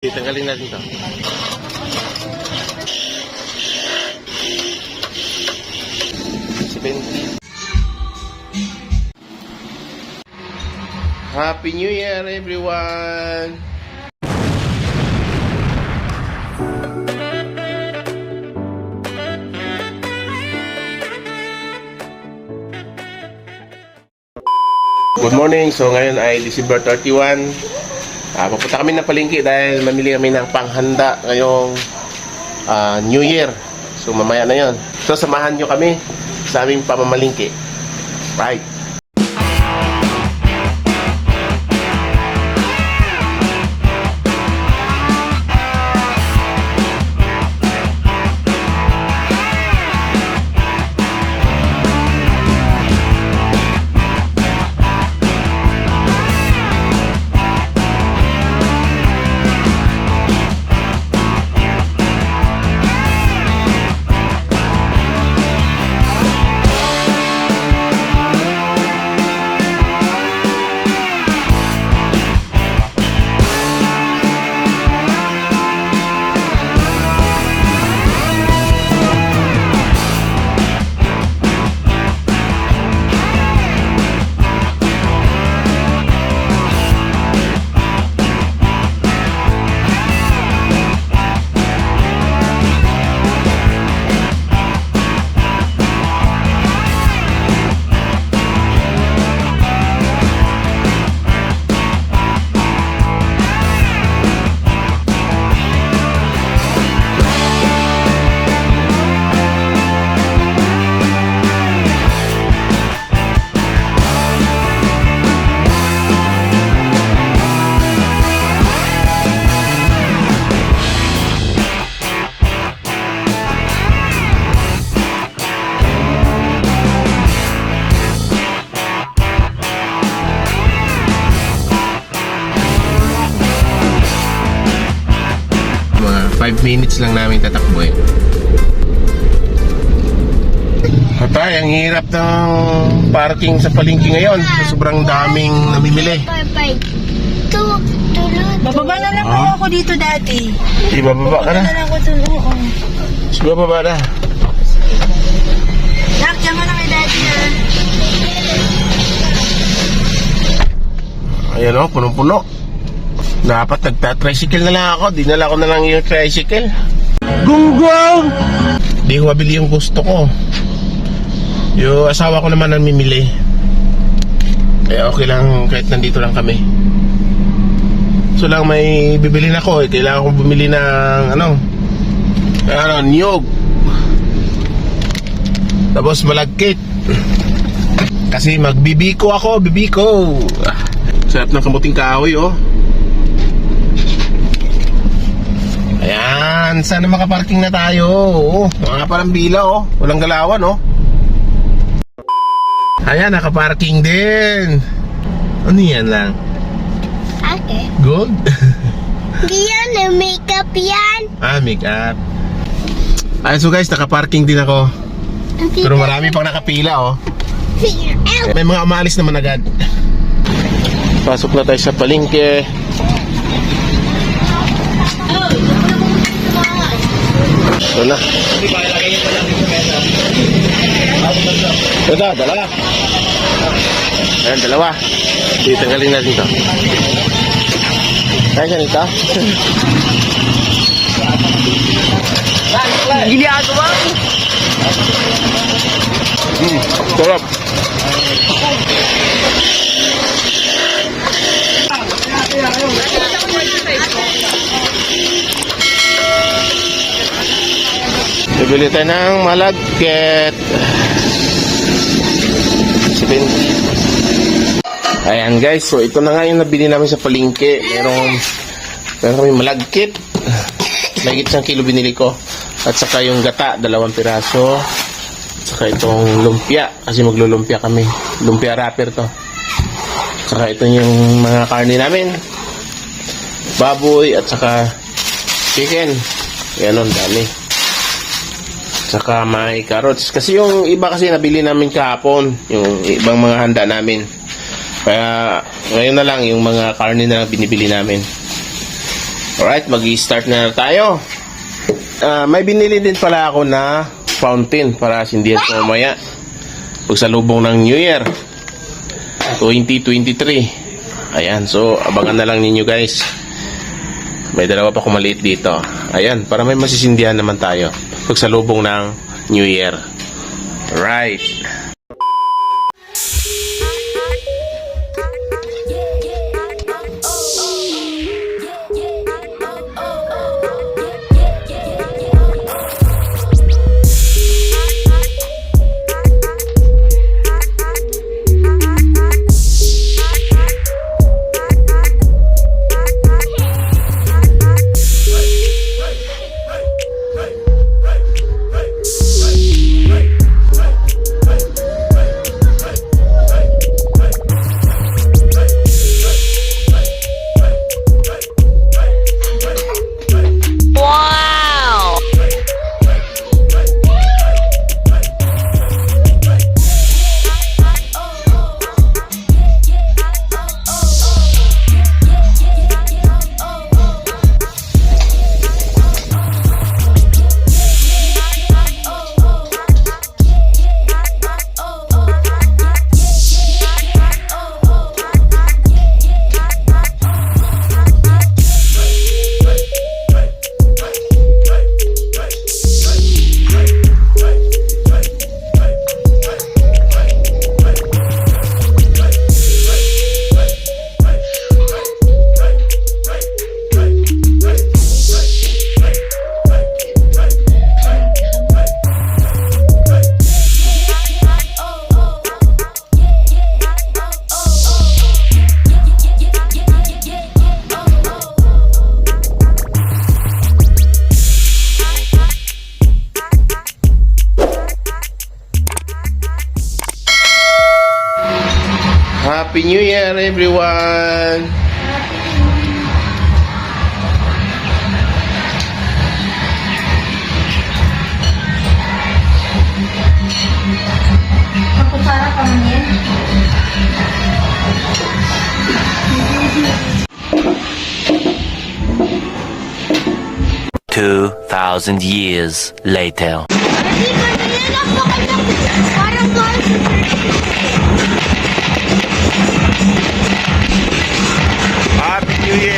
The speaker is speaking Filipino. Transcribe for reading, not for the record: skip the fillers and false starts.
Tanggalin natin ito. Happy New Year, everyone! Good morning! So ngayon ay December 31. Papunta kami ng palengke dahil mamili kami ng panghanda ngayong New Year. So mamaya na yon. So samahan nyo kami sa aming pamamalingki. Right. Mga 5 minutes lang namin tatakbo eh. Patay, ang hirap ng parking sa palengke ngayon. Sobrang daming namimili. Bababa na lang po ako dito dati. Ibababa ka na. Bababa na lang ako dun, oo. Ibababa na. Nak, diyan ka na kay dati na. Ayan o, punong-puno. Dapat nagta-tricycle na lang ako. Dinala ko na lang yung tricycle. Gunggong! Di ko mabili yung gusto ko. Yung asawa ko naman ang mimili. Kaya okay lang kahit nandito lang kami. So lang may bibilin ako eh. Kailangan ko bumili ng niyog. Tapos malagkit. Kasi magbibiko ako, bibiko. Sarap ng kamuting kahoy oh. Ayan, sana makaparking na tayo. Mga parang bila oh. Walang galawan oh. Ayan, nakaparking din. Ano yan lang? Ate? Gold? Hindi yan, makeup yan. Makeup. Ayan, so guys, nakaparking din ako. Pero marami pang nakapila oh. May mga umalis naman agad. Pasok na tayo sa palengke. Ito na. Ito, dalawa. Ayan, dalawa. Tanggalin natin ito. Kaya siya nito? Gili ako ba? Sarap. Bibili tayo ng malagkit. 70. Ayan guys, so ito na nga yung nabili namin sa palengke. Meron kami malagkit. Mahigit 1 kilo binili ko. At saka yung gata, 2 piraso. At saka itong lumpia, kasi maglulumpia kami. Lumpia wrapper to. At saka ito yung mga karne namin. Baboy at saka chicken. Yan ang dami. Saka may carrots. Kasi yung iba kasi nabili namin kahapon. Yung ibang mga handa namin. Kaya ngayon na lang yung mga karne na binibili namin. Alright, mag-i-start na tayo. May binili din pala ako na fountain para sindihan ko mamaya. Pagsalubong ng New Year 2023. Ayan, so abangan na lang ninyo guys. May dalawa pa kumaliit dito. Ayan, para may masisindihan naman tayo pagsalubong ng New Year. Right. Happy New Year, everyone! Kapupara ka man yan. 2,000 years later. Hindi ko nilalak mo kanya. Parang gold. Happy New Year!